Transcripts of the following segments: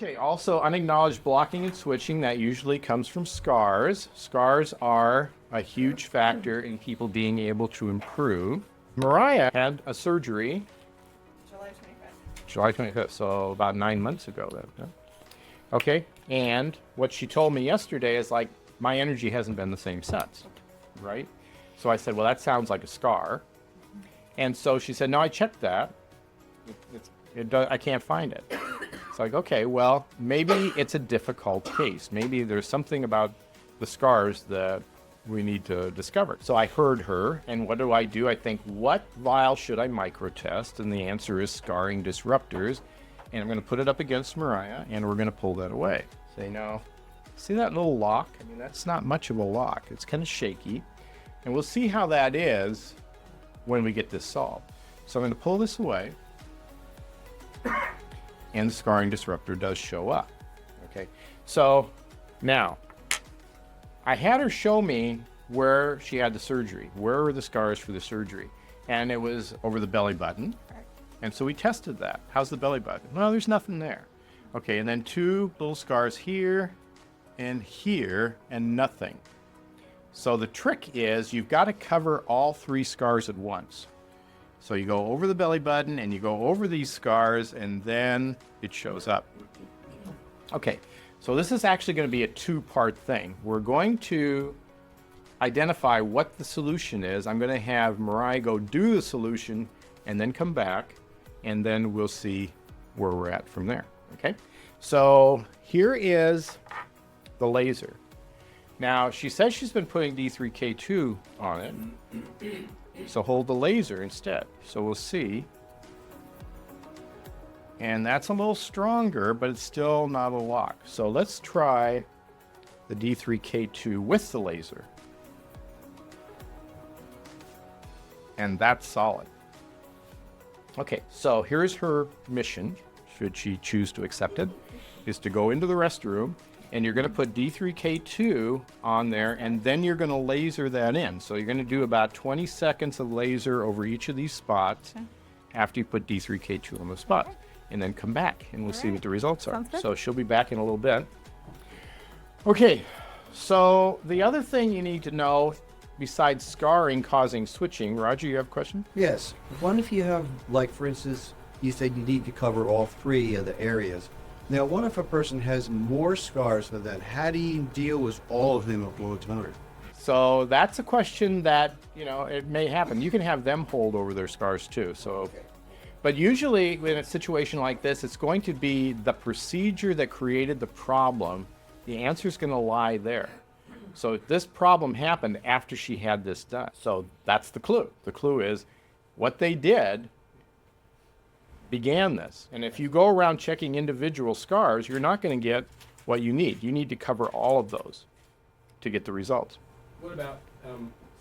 Okay, also unacknowledged blocking and switching, that usually comes from scars. Scars are a huge factor in people being able to improve. Mariah had a surgery July 25th, so about 9 months ago then. Yeah. Okay, and what she told me yesterday is like, my energy hasn't been the same since, right? So I said, well, that sounds like a scar. And so she said, no, I checked that. I can't find it. It's like, okay, well, maybe it's a difficult case. Maybe there's something about the scars that we need to discover. So I heard her, and what do? I think, what vial should I microtest? And the answer is scarring disruptors. And I'm going to put it up against Mariah, and we're going to pull that away. Say, no, see that little lock? I mean, that's not much of a lock. It's kind of shaky. And we'll see how that is when we get this solved. So I'm going to pull this away, and the scarring disruptor does show up. Okay, so now I had her show me where she had the surgery. Where were the scars for the surgery? And it was over the belly button. And so we tested that. How's the belly button? Well, there's nothing there. Okay, and then 2 little scars here and nothing. So the trick is you've got to cover all 3 scars at once. So you go over the belly button and you go over these scars, and then it shows up. Okay, so this is actually going to be a 2-part thing. We're going to identify what the solution is. I'm going to have Mariah go do the solution and then come back, and then we'll see where we're at from there. Okay, so here is the laser. Now, she says she's been putting D3K2 on it. So hold the laser instead. So we'll see. And that's a little stronger, but it's still not a lock. So let's try the D3K2 with the laser. And that's solid. Okay, so here's her mission, should she choose to accept it, is to go into the restroom, and you're going to put D3K2 on there, and then you're going to laser that in. So you're going to do about 20 seconds of laser over each of these spots after you put D3K2 on the spot, and then come back, and we'll see what the results are. So she'll be back in a little bit. Okay, so the other thing you need to know, besides scarring causing switching, Roger, you have a question? Yes. What if you have, like, for instance, you said you need to cover all 3 of the areas. Now, what if a person has more scars than that? How do you deal with all of them at one time? So that's a question that, you know, it may happen. You can have them hold over their scars too. So, okay. But usually in a situation like this, it's going to be the procedure that created the problem. The answer is going to lie there. So this problem happened after she had this done. So that's the clue. The clue is what they did began this. And if you go around checking individual scars, you're not going to get what you need. You need to cover all of those to get the results. What about,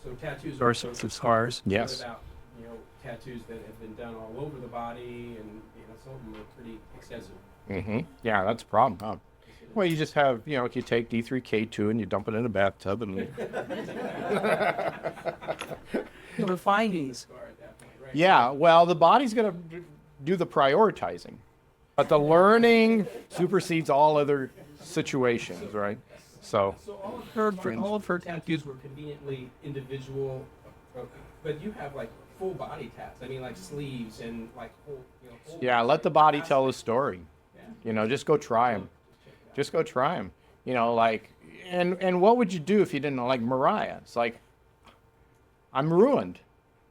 so tattoos are sorts of scars? Yes. What about, you know, tattoos that have been done all over the body, and, you know, some of them are pretty extensive? Mm-hmm. Yeah, that's a problem, huh? Well, you just have, you know, if you take D3K2 and you dump it in a bathtub and... We're finding. Yeah, well, the body's going to do the prioritizing, but the learning supersedes all other situations, right? So all of her tattoos were conveniently individual, but you have like full body tats. I mean, like sleeves and like whole, you know, whole yeah, let the body tell the story. Yeah. You know, just go try them. Just go try them. You know, like, and what would you do if you didn't know? Like Mariah, it's like, I'm ruined.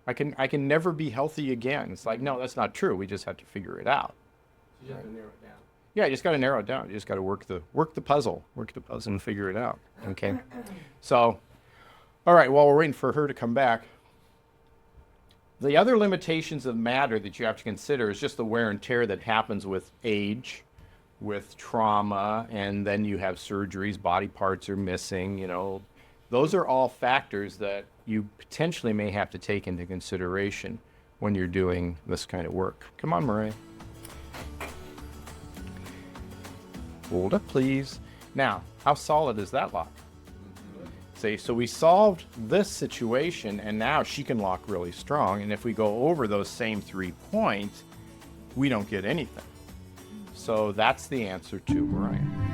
I can never be healthy again. It's like, no, that's not true. We just have to figure it out. You just have to narrow it down. Yeah, you just got to narrow it down. You just got to work the puzzle and figure it out. Okay. So, all right. While we're waiting for her to come back, the other limitations of matter that you have to consider is just the wear and tear that happens with age, with trauma, and then you have surgeries, body parts are missing, you know. Those are all factors that you potentially may have to take into consideration when you're doing this kind of work. Come on, Mariah. Hold up, please. Now, how solid is that lock? See, so we solved this situation, and now she can lock really strong, and if we go over those same 3 points, we don't get anything. So that's the answer to Mariah.